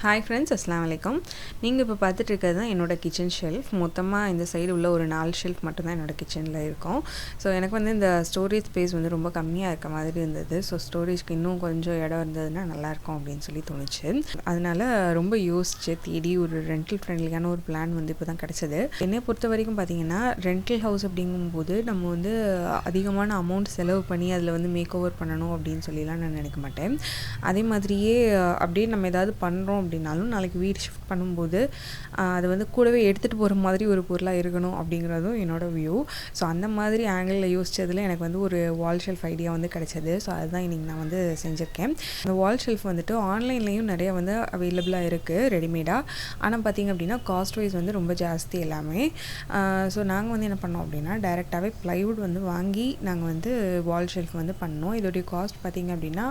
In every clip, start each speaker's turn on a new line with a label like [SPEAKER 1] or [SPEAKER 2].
[SPEAKER 1] Hi friends, Assalamu alaikum. நீங்கள் இப்போ பார்த்துட்டு இருக்கிறது தான் என்னோடய கிச்சன் ஷெல்ஃப். மொத்தமாக இந்த சைடு உள்ள ஒரு 4 ஷெல்ஃப் மட்டும்தான் என்னோடய கிச்சனில் இருக்கும். ஸோ எனக்கு வந்து இந்த ஸ்டோரேஜ் ஸ்பேஸ் வந்து ரொம்ப கம்மியாக இருக்க மாதிரி இருந்தது. ஸோ ஸ்டோரேஜ்க்கு இன்னும் கொஞ்சம் இடம் இருந்ததுன்னா நல்லாயிருக்கும் அப்படின்னு சொல்லி தோணுச்சு. அதனால் ரொம்ப யோசிச்சு தேடி ஒரு ரெண்டல் ஃப்ரெண்ட்லியான ஒரு பிளான் வந்து இப்போ தான் கிடச்சிது. என்னை பொறுத்த வரைக்கும் பார்த்திங்கன்னா ரெண்டல் ஹவுஸ் அப்படிங்கும்போது நம்ம வந்து அதிகமான அமௌண்ட் செலவு பண்ணி அதில் வந்து மேக் ஓவர் பண்ணணும் அப்படின்னு சொல்லிலாம் நான் நினைக்க மாட்டேன். அதே மாதிரியே அப்படியே நம்ம ஏதாவது பண்ணுறோம் அப்படின்னாலும் நாளைக்கு வீடு ஷிஃப்ட் பண்ணும்போது அது வந்து கூடவே எடுத்துகிட்டு போகிற மாதிரி ஒரு பொருளாக இருக்கணும் அப்படிங்கிறதும் என்னோடய வியூ. ஸோ அந்த மாதிரி ஆங்கிளில் யோசித்ததில் எனக்கு வந்து ஒரு வால் ஷெல்ஃப் ஐடியா வந்து கிடச்சிது. ஸோ அதுதான் இன்றைக்கி நான் வந்து செஞ்சுருக்கேன். இந்த வால் ஷெல்ஃப் வந்துட்டு ஆன்லைன்லேயும் நிறைய வந்து அவைலபிளாக இருக்குது ரெடிமேடாக. ஆனால் பார்த்திங்க அப்படின்னா காஸ்ட் வைஸ் வந்து ரொம்ப ஜாஸ்தி எல்லாமே. ஸோ நாங்கள் வந்து என்ன பண்ணோம் அப்படின்னா டைரெக்டாகவே ப்ளைவுட் வந்து வாங்கி நாங்கள் வந்து வால் ஷெல்ஃப் வந்து பண்ணோம். இதோடைய காஸ்ட் பார்த்திங்க அப்படின்னா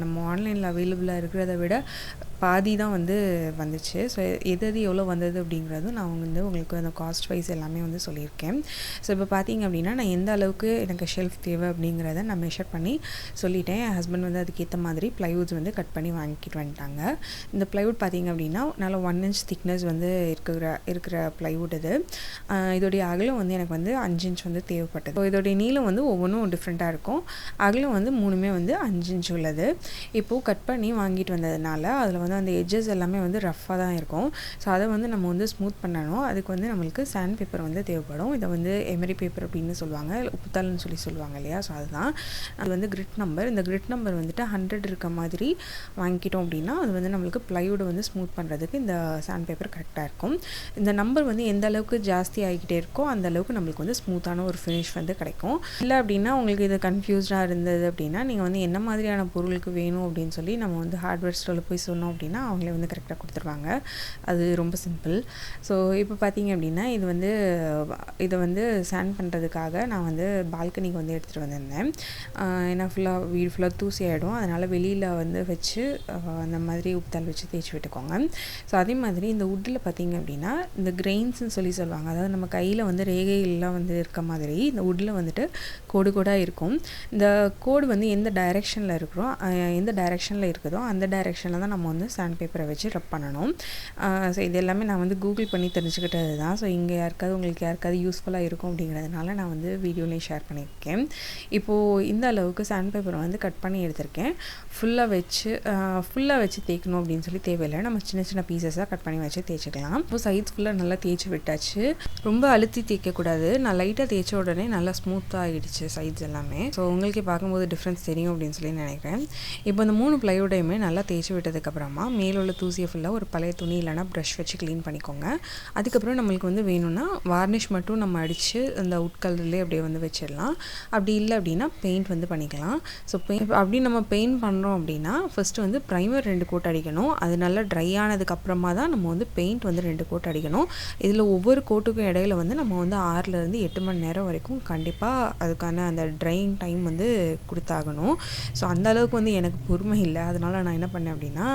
[SPEAKER 1] நம்ம ஆன்லைனில் அவைலபிளாக இருக்கிறத விட பாதி தான் வந்து வந்துச்சு. ஸோ எது எவ்வளோ வந்தது அப்படிங்கிறதும் நான் வந்து உங்களுக்கு அந்த காஸ்ட் வைஸ் எல்லாமே வந்து சொல்லியிருக்கேன். ஸோ இப்போ பார்த்திங்க அப்படின்னா நான் எந்த அளவுக்கு எனக்கு ஷெல்ஃப் தேவை அப்படிங்கிறத நான் மெஷர் பண்ணி சொல்லிட்டேன். என் ஹஸ்பண்ட் வந்து அதுக்கேற்ற மாதிரி ப்ளைவுட்ஸ் வந்து கட் பண்ணி வாங்கிட்டு வந்துட்டாங்க. இந்த ப்ளைவுட் பார்த்திங்க அப்படின்னா நல்லா 1 inch திக்னஸ் வந்து இருக்கிற ப்ளைவுட் இது. இதோடைய அகலம் வந்து எனக்கு வந்து 5 inch வந்து தேவைப்பட்டது. ஸோ இதோடைய நீளம் வந்து ஒவ்வொன்றும் டிஃப்ரெண்ட்டாக இருக்கும். அகலம் வந்து 3மே வந்து 5 inch உள்ளது. இப்போது கட் பண்ணி வாங்கிட்டு வந்ததுனால அதில் வந்து அந்த எட்ஜஸ் எல்லாமே வந்து ரஃப்பாக தான் இருக்கும். ஸோ அதை வந்து நம்ம வந்து ஸ்மூத் பண்ணணும். அதுக்கு வந்து நம்மளுக்கு சாண்ட் பேப்பர் வந்து தேவைப்படும். இதை வந்து எமரி பேப்பர் அப்படின்னு சொல்லுவாங்க, உப்புத்தாள்னு சொல்லுவாங்க இல்லையா. ஸோ அதுதான் அது வந்து கிரிட் நம்பர். இந்த கிரிட் நம்பர் வந்துட்டு 100 இருக்க மாதிரி வாங்கிக்கிட்டோம் அப்படின்னா அது வந்து நம்மளுக்கு ப்ளைவுட் வந்து ஸ்மூத் பண்ணுறதுக்கு இந்த சாண்ட் பேப்பர் கரெக்டாக இருக்கும். இந்த நம்பர் வந்து எந்த அளவுக்கு ஜாஸ்தி ஆகிக்கிட்டே இருக்கோ அந்த அளவுக்கு நம்மளுக்கு வந்து ஸ்மூத்தான ஒரு ஃபினிஷ் வந்து கிடைக்கும். இல்லை அப்படின்னா உங்களுக்கு இது கன்ஃபியூஸ்டாக இருந்தது அப்படின்னா நீங்கள் வந்து என்ன மாதிரியான பொருளுக்கு வேணும் அப்படின்னு சொல்லி நம்ம வந்து ஹார்ட்வேர் ஸ்டோரில் போய் சொன்னோம் அப்படின்னா அவங்களே வந்து கரெக்டாக கொடுத்துருவாங்க. அது ரொம்ப சிம்பிள். ஸோ இப்போ பார்த்தீங்க அப்படின்னா இதை வந்து சாண்ட் பண்ணுறதுக்காக நான் வந்து பால்கனிக்கு வந்து எடுத்துகிட்டு வந்திருந்தேன். ஏன்னா வீடு ஃபுல்லாக தூசி ஆகிடும். அதனால் வெளியில் வந்து வச்சு அந்த மாதிரி உப்புத்தாள் வச்சு தேய்ச்சி விட்டுக்கோங்க. ஸோ அதே மாதிரி இந்த வுட்டில் பார்த்தீங்க அப்படின்னா இந்த கிரெயின்ஸ்ன்னு சொல்லுவாங்க. அதாவது நம்ம கையில் வந்து ரேகைகள்லாம் வந்து இருக்க மாதிரி இந்த வுட்டில் வந்துட்டு கோடு கோடாக இருக்கும். இந்த கோடு வந்து எந்த டைரெக்ஷனில் இருக்குதோ அந்த டைரெக்ஷனில் தான் நம்ம வந்து சாண்ட் பேப்பரை வச்சு ரப் பண்ணணும். ஸோ இது எல்லாமே நான் வந்து கூகுள் பண்ணி தெரிஞ்சுக்கிட்டது தான். ஸோ இங்கே உங்களுக்கு யாருக்காவது யூஸ்ஃபுல்லாக இருக்கும் அப்படிங்கிறதுனால நான் வந்து வீடியோலேயும் ஷேர் பண்ணியிருக்கேன். இப்போது இந்த அளவுக்கு சாண்ட் பேப்பரை வந்து கட் பண்ணி எடுத்திருக்கேன். ஃபுல்லாக வச்சு தேய்க்கணும் அப்படின்னு சொல்லி தேவையில்லை. நம்ம சின்ன சின்ன பீசஸாக கட் பண்ணி வச்சு தேய்ச்சிக்கலாம். இப்போ சைட்ஸ் ஃபுல்லாக நல்லா தேய்ச்சி விட்டாச்சு. ரொம்ப அழுத்தி தேய்க்கக்கூடாது. நான் லைட்டாக தேய்ச்ச உடனே நல்லா ஸ்மூத்தாக ஆகிடுச்சு சைட்ஸ் எல்லாமே. ஸோ உங்களுக்கே பார்க்கும்போது டிஃப்ரென்ஸ் தெரியும் அப்படின்னு சொல்லி நினைக்கிறேன். இப்போ இந்த 3 ப்ளைவுடையுமே நல்லா தேய்ச்சி விட்டதுக்கப்புறமா மேலே உள்ள தூசியை ஃபுல்லாக ஒரு பழைய துணி இல்லைனா ப்ரஷ் வச்சு க்ளீன் பண்ணிக்கோங்க. அதுக்கப்புறம் நம்மளுக்கு வந்து வேணும்னா வார்னிஷ் மட்டும் நம்ம அடித்து அந்த உட் கலர்லேயே அப்படியே வந்து வச்சிடலாம். அப்படி இல்லை அப்படின்னா பெயிண்ட் வந்து பண்ணிக்கலாம். ஸோ அப்படி நம்ம பெயிண்ட் பண்ணுறோம் அப்படின்னா ஃபஸ்ட்டு வந்து ப்ரைமர் 2 கோட் அடிக்கணும். அது நல்லா ட்ரை ஆனதுக்கப்புறமா தான் நம்ம வந்து பெயிண்ட் வந்து 2 கோட் அடிக்கணும். இதில் ஒவ்வொரு கோட்டுக்கும் இடையில வந்து நம்ம வந்து 6லேருந்து 8 மணி நேரம் வரைக்கும் கண்டிப்பாக அதுக்கான அந்த ட்ரையிங் டைம் வந்து கொடுத்தாகணும். ஸோ அந்த அளவுக்கு வந்து எனக்கு பொறுமை இல்லை. அதனால் நான் என்ன பண்ணேன் அப்படின்னா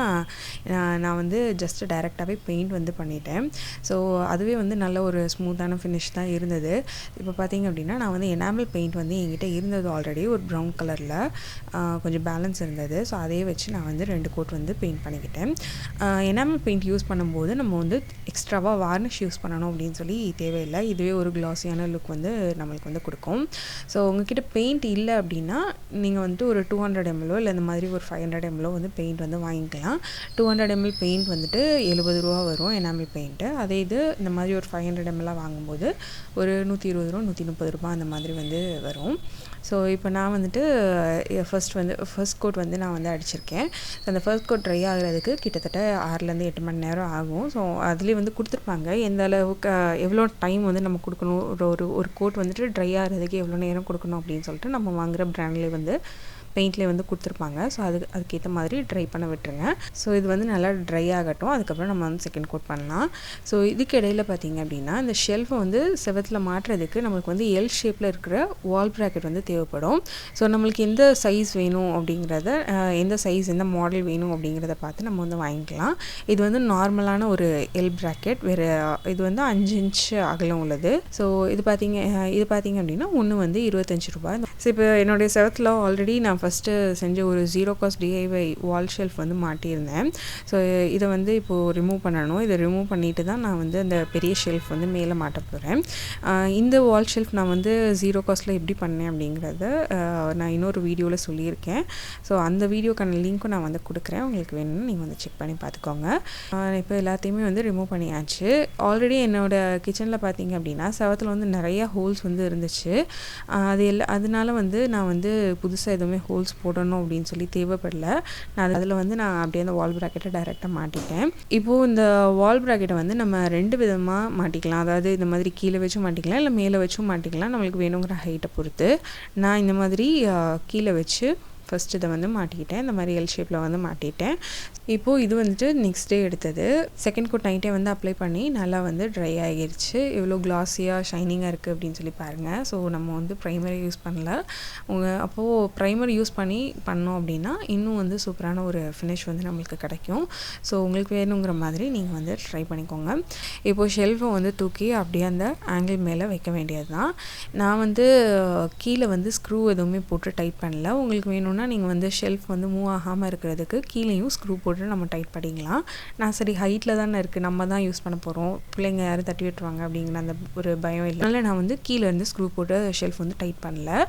[SPEAKER 1] நான் வந்து ஜஸ்ட்டு டைரெக்டாகவே பெயிண்ட் வந்து பண்ணிட்டேன். ஸோ அதுவே வந்து நல்ல ஒரு ஸ்மூத்தான ஃபினிஷ் தான் இருந்தது. இப்போ பார்த்திங்க அப்படின்னா நான் வந்து எனாமல் பெயிண்ட் வந்து என்கிட்ட இருந்தது ஆல்ரெடி ஒரு ப்ரௌன் கலரில் கொஞ்சம் பேலன்ஸ் இருந்தது. ஸோ அதே வச்சு நான் வந்து 2 கோட் வந்து பெயிண்ட் பண்ணிக்கிட்டேன். எனாமல் பெயிண்ட் யூஸ் பண்ணும்போது நம்ம வந்து எக்ஸ்ட்ராவாக வார்னிஷ் யூஸ் பண்ணணும் அப்படின்னு சொல்லி தேவையில்லை. இதுவே ஒரு கிளாஸியான லுக் வந்து நம்மளுக்கு வந்து கொடுக்கும். ஸோ உங்ககிட்ட பெயிண்ட் இல்லை அப்படின்னா நீங்கள் வந்துட்டு ஒரு 200 ml இல்லை இந்த மாதிரி ஒரு 500 ml வந்து பெயிண்ட் வந்து வாங்கிக்கலாம். 200 ml பெயிண்ட் வந்துட்டு 70 ரூபா வரும் எனாமல் பெயிண்ட்டு. அதே இது இந்த மாதிரி ஒரு 500 ml வாங்கும்போது ஒரு 120 ரூபா 130 ரூபா அந்த மாதிரி வந்து வரும். ஸோ இப்போ நான் வந்துட்டு ஃபர்ஸ்ட் கோட் வந்து நான் வந்து அடிச்சிருக்கேன். ஸோ அந்த ஃபர்ஸ்ட் கோட் ட்ரை ஆகிறதுக்கு கிட்டத்தட்ட 6லேருந்து 8 மணி நேரம் ஆகும். ஸோ அதுலேயே வந்து கொடுத்துருப்பாங்க எந்த அளவுக்கு எவ்வளோ டைம் வந்து நம்ம கொடுக்கணும், ஒரு கோட் வந்துட்டு ட்ரை ஆகிறதுக்கு எவ்வளோ நேரம் கொடுக்கணும் அப்படின்னு சொல்லிட்டு நம்ம வாங்குகிற பிராண்ட்லேயே வந்து பெயிண்ட்லேயே வந்து கொடுத்துருப்பாங்க. ஸோ அதுக்கேற்ற மாதிரி ட்ரை பண்ண விட்டுருங்க. ஸோ இது வந்து நல்லா ட்ரை ஆகட்டும். அதுக்கப்புறம் நம்ம வந்து செகண்ட் கோட் பண்ணலாம். ஸோ இதுக்கு இடையில் பார்த்திங்க அப்படின்னா இந்த ஷெல்ஃபை வந்து செவத்தில் மாட்டுறதுக்கு நம்மளுக்கு வந்து எல் ஷேப்பில் இருக்கிற வால் ப்ராக்கெட் வந்து தேவைப்படும். ஸோ நம்மளுக்கு எந்த சைஸ் வேணும் அப்படிங்கிறத எந்த மாடல் வேணும் அப்படிங்கிறத பார்த்து நம்ம வந்து வாங்கிக்கலாம். இது வந்து நார்மலான ஒரு எல் ப்ராக்கெட். இது வந்து 5 inch அகலம் உள்ளது. ஸோ இது பார்த்திங்க அப்படின்னா ஒன்று வந்து 25 ரூபாய். ஸோ இப்போ என்னுடைய செவத்தில் ஆல்ரெடி நான் ஃபஸ்ட்டு செஞ்ச ஒரு 0 காஸ்ட் டிஐஒய் வால் ஷெல்ஃப் வந்து மாட்டியிருந்தேன். ஸோ இதை வந்து இப்போது ரிமூவ் பண்ணணும். இதை ரிமூவ் பண்ணிவிட்டு தான் நான் வந்து அந்த பெரிய ஷெல்ஃப் வந்து மேலே மாட்ட போகிறேன். இந்த வால் ஷெல்ஃப் நான் வந்து 0 காஸ்ட்டில் எப்படி பண்ணேன் அப்படிங்கிறத நான் இன்னொரு வீடியோவில் சொல்லியிருக்கேன். ஸோ அந்த வீடியோக்கான லிங்க்கும் நான் வந்து கொடுக்குறேன். உங்களுக்கு வேணும்னு நீங்கள் வந்து செக் பண்ணி பார்த்துக்கோங்க. இப்போ எல்லாத்தையுமே வந்து ரிமூவ் பண்ணியாச்சு. ஆல்ரெடி என்னோடய கிச்சனில் பார்த்தீங்க அப்படின்னா செவத்தில் வந்து நிறையா ஹோல்ஸ் வந்து இருந்துச்சு. அதனால வந்து நான் வந்து புதுசாக எதுவுமே ஹோல்ஸ் போடணும் அப்படின்னு சொல்லி தேவைப்படல. நான் அதில் வந்து நான் அப்படியே அந்த வால் ப்ராக்கெட்டை டைரெக்டாக மாட்டிட்டேன். இப்போது இந்த வால் ப்ராக்கெட்டை வந்து நம்ம 2 விதமாக மாட்டிக்கலாம். அதாவது இந்த மாதிரி கீழே வச்சும் மாட்டிக்கலாம், இல்லை மேலே வச்சும் மாட்டிக்கலாம், நம்மளுக்கு வேணுங்கிற ஹைட்டை பொறுத்து. நான் இந்த மாதிரி கீழே வச்சு ஃபஸ்ட்டு இதை வந்து மாட்டிக்கிட்டேன். இந்த மாதிரி எல் ஷேப்பில் வந்து மாட்டிட்டேன். இப்போது இது வந்துட்டு நெக்ஸ்ட் டே எடுத்தது. செகண்ட் கோட் நைட்டே வந்து அப்ளை பண்ணி நல்லா வந்து ட்ரை ஆகிருச்சு. எவ்வளோ கிளாஸியாக ஷைனிங்காக இருக்குது அப்படின்னு சொல்லி பாருங்கள். ஸோ நம்ம வந்து ப்ரைமரை யூஸ் பண்ணல. அப்போது ப்ரைமர் யூஸ் பண்ணி பண்ணோம் அப்படின்னா இன்னும் வந்து சூப்பரான ஒரு ஃபினிஷ் வந்து நம்மளுக்கு கிடைக்கும். ஸோ உங்களுக்கு வேணுங்கிற மாதிரி நீங்கள் வந்து ட்ரை பண்ணிக்கோங்க. இப்போது ஷெல்ஃபை வந்து தூக்கி அப்படியே அந்த ஆங்கிள் மேலே வைக்க வேண்டியது தான். நான் வந்து கீழே வந்து ஸ்க்ரூ எதுவுமே போட்டு டைட் பண்ணல. உங்களுக்கு வேணும்னா நீங்கள் வந்து ஷெல்ஃப் வந்து மூவ் ஆகாமல் இருக்கிறதுக்கு கீழேயும் ஸ்க்ரூ போட்டு நம்ம டைட் பண்ணிக்கலாம். நான் சரி ஹைட்டில் தானே இருக்குது, நம்ம தான் யூஸ் பண்ண போகிறோம், பிள்ளைங்க யாரும் தட்டி விட்டுருவாங்க அப்படிங்கிற அந்த ஒரு பயம் இல்லை. அதனால் நான் வந்து கீழே இருந்து ஸ்க்ரூ போட்டு ஷெல்ஃப் வந்து டைட் பண்ணல.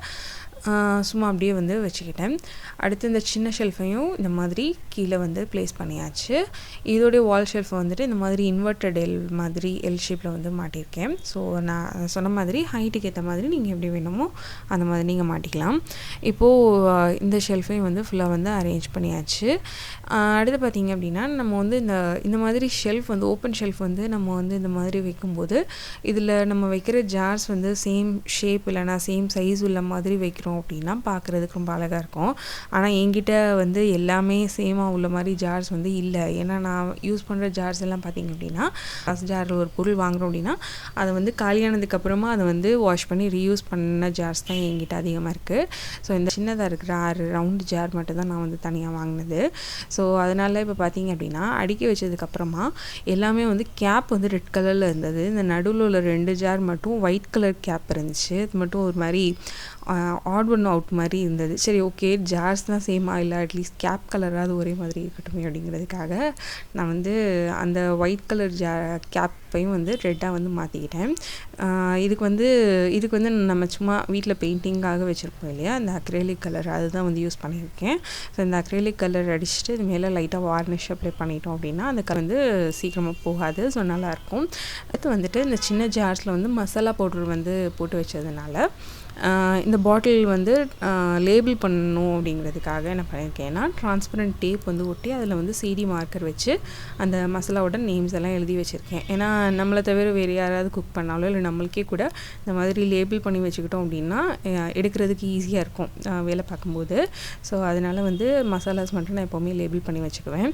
[SPEAKER 1] சும்மா அப்படியே வந்து வச்சுக்கிட்டேன். அடுத்து இந்த சின்ன ஷெல்ஃபையும் இந்த மாதிரி கீழே வந்து ப்ளேஸ் பண்ணியாச்சு. இதோடைய வால் ஷெல்ஃபை வந்துட்டு இந்த மாதிரி இன்வெர்டட் எல் ஷேப்பில் வந்து மாட்டியிருக்கேன். ஸோ நான் சொன்ன மாதிரி ஹைட்டுக்கு ஏற்ற மாதிரி நீங்கள் எப்படி வேணுமோ அந்த மாதிரி நீங்கள் மாட்டிக்கலாம். இப்போது இந்த ஷெல்ஃபையும் வந்து ஃபுல்லாக வந்து அரேஞ்ச் பண்ணியாச்சு. அடுத்து பார்த்திங்க அப்படின்னா நம்ம வந்து இந்த மாதிரி ஷெல்ஃப் வந்து ஓப்பன் ஷெல்ஃப் வந்து நம்ம வந்து இந்த மாதிரி வைக்கும்போது இதில் நம்ம வைக்கிற ஜார்ஸ் வந்து சேம் ஷேப் இல்லைனா சேம் சைஸ் உள்ள மாதிரி வைக்கிறோம் அப்படின்னா பார்க்குறதுக்கு ரொம்ப அழகாக இருக்கும். ஆனால் என்கிட்ட வந்து எல்லாமே சேமாக உள்ள மாதிரி ஜார்ஸ் வந்து இல்லை. ஏன்னா நான் யூஸ் பண்ணுற ஜார்ஸ் எல்லாம் பார்த்திங்க அப்படின்னா ஜாரில் ஒரு பொருள் வாங்குகிறோம் அப்படின்னா அதை வந்து காலியானதுக்கப்புறமா அதை வந்து வாஷ் பண்ணி ரீயூஸ் பண்ண ஜார்ஸ் தான் என்கிட்ட அதிகமாக இருக்குது. ஸோ இந்த சின்னதாக இருக்கிற 6 ரவுண்டு ஜார் மட்டும் தான் நான் வந்து தனியாக வாங்கினது. ஸோ அதனால் இப்போ பார்த்திங்க அப்படின்னா அடுக்கி வச்சதுக்கப்புறமா எல்லாமே வந்து கேப் வந்து ரெட் கலரில் இருந்தது. இந்த நடுவில் உள்ள 2 ஜார் மட்டும் ஒயிட் கலர் கேப் இருந்துச்சு. அது மட்டும் ஒரு மாதிரி ஆட் ஒன் அவுட் மாதிரி இருந்தது. சரி ஓகே, ஜார்ஸ் தான் சேமாக இல்லை, அட்லீஸ்ட் கேப் கலராவது ஒரே மாதிரி இருக்கட்டும் அப்படிங்கிறதுக்காக நான் வந்து அந்த ஒயிட் கலர் கேப்பையும் வந்து ரெட்டாக வந்து மாற்றிக்கிட்டேன். இதுக்கு வந்து நம்ம சும்மா வீட்டில் பெயிண்டிங்காக வச்சுருப்போம் இல்லையா, அந்த அக்ரேலிக் கலர் அதுதான் வந்து யூஸ் பண்ணியிருக்கேன். ஸோ இந்த அக்ரேலிக் கலர் அடிச்சுட்டு இது மேலே லைட்டாக வார்னிஷ் அப்ளை பண்ணிட்டோம் அப்படின்னா அந்த கலர் வந்து சீக்கிரமாக போகாது. ஸோ நல்லாயிருக்கும். அடுத்து வந்துட்டு இந்த சின்ன ஜார்ஸில் வந்து மசாலா பவுடர் வந்து போட்டு வச்சதுனால இந்த பாட்டில் வந்து லேபிள் பண்ணணும் அப்படிங்கிறதுக்காக என்ன பண்ணியிருக்கேன்னா டிரான்ஸ்பரண்ட் டேப் வந்து ஒட்டி அதில் வந்து சிடி மார்க்கர் வச்சு அந்த மசாலாவோட நேம்ஸ் எல்லாம் எழுதி வச்சுருக்கேன். ஏன்னா நம்மளை தவிர வேறு யாராவது குக் பண்ணாலோ இல்லை நம்மளுக்கே கூட இந்த மாதிரி லேபிள் பண்ணி வச்சுக்கிட்டோம் அப்படின்னா எடுக்கிறதுக்கு ஈஸியாக இருக்கும் வேலை பார்க்கும்போது. ஸோ அதனால் வந்து மசாலாஸ் மட்டும் நான் எப்போவுமே லேபிள் பண்ணி வச்சுக்குவேன்.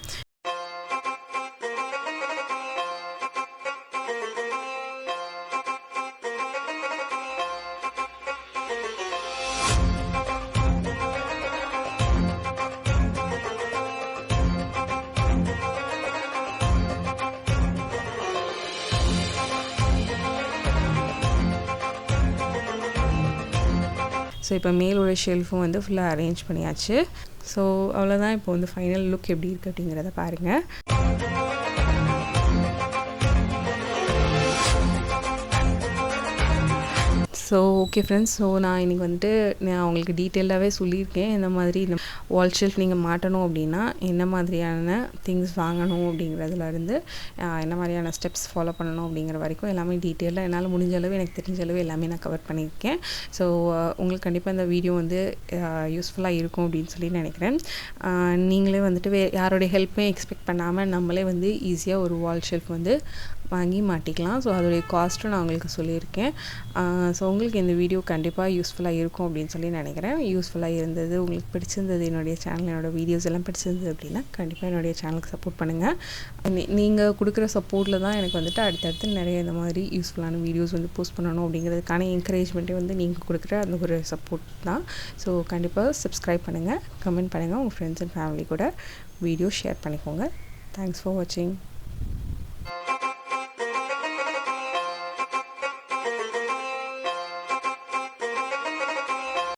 [SPEAKER 1] ஸோ இப்போ மேலோட ஷெல்ஃபும் வந்து ஃபுல்லாக அரேஞ்ச் பண்ணியாச்சு. ஸோ அவ்வளோதான். இப்போ வந்து ஃபைனல் லுக் எப்படி இருக்குது அப்படிங்கிறத பாருங்கள். ஸோ ஓகே ஃப்ரெண்ட்ஸ், ஸோ நான் இன்றைக்கி வந்துட்டு நான் உங்களுக்கு டீட்டெயிலாகவே சொல்லியிருக்கேன். இந்த மாதிரி இந்த வால் ஷெல்ஃப் நீங்கள் மாட்டணும் அப்படின்னா என்ன மாதிரியான திங்ஸ் வாங்கணும் அப்படிங்கிறதுலேருந்து என்ன மாதிரியான ஸ்டெப்ஸ் ஃபாலோ பண்ணணும் அப்படிங்கிற வரைக்கும் எல்லாமே டீட்டெயிலாக என்னால் முடிஞ்ச அளவு எனக்கு தெரிஞ்ச அளவு எல்லாமே நான் கவர் பண்ணியிருக்கேன். ஸோ உங்களுக்கு கண்டிப்பாக இந்த வீடியோ வந்து யூஸ்ஃபுல்லாக இருக்கும் அப்படின்னு சொல்லி நினைக்கிறேன். நீங்களே வந்துட்டு யாரோடைய ஹெல்ப்பையும் எக்ஸ்பெக்ட் பண்ணாமல் நம்மளே வந்து ஈஸியாக ஒரு வால் ஷெல்ஃப் வந்து வாங்கி மாட்டிக்கலாம். ஸோ அதோடைய காஸ்ட்டும் நான் உங்களுக்கு சொல்லியிருக்கேன். ஸோ உங்களுக்கு இந்த வீடியோ கண்டிப்பாக யூஸ்ஃபுல்லாக இருக்கும் அப்படின்னு சொல்லி நினைக்கிறேன். யூஸ்ஃபுல்லாக இருந்தது, உங்களுக்கு பிடிச்சிருந்தது, என்னுடைய சேனல் என்னோடய வீடியோஸ் எல்லாம் பிடிச்சிருந்தது அப்படின்னா கண்டிப்பாக என்னுடைய சேனலுக்கு சப்போர்ட் பண்ணுங்கள். நீங்கள் கொடுக்குற சப்போர்ட்டில் தான் எனக்கு வந்துட்டு அடுத்தடுத்து நிறைய இந்த மாதிரி யூஸ்ஃபுல்லான வீடியோஸ் வந்து போஸ்ட் பண்ணணும் அப்படிங்கிறதுக்கான என்கரேஜ்மெண்ட்டே வந்து நீங்கள் கொடுக்குற அந்த ஒரு சப்போர்ட் தான். ஸோ கண்டிப்பாக சப்ஸ்கிரைப் பண்ணுங்கள், கமெண்ட் பண்ணுங்கள், உங்கள் ஃப்ரெண்ட்ஸ் அண்ட் ஃபேமிலி கூட வீடியோ ஷேர் பண்ணிக்கோங்க. தேங்க்ஸ் ஃபார் வாட்சிங்.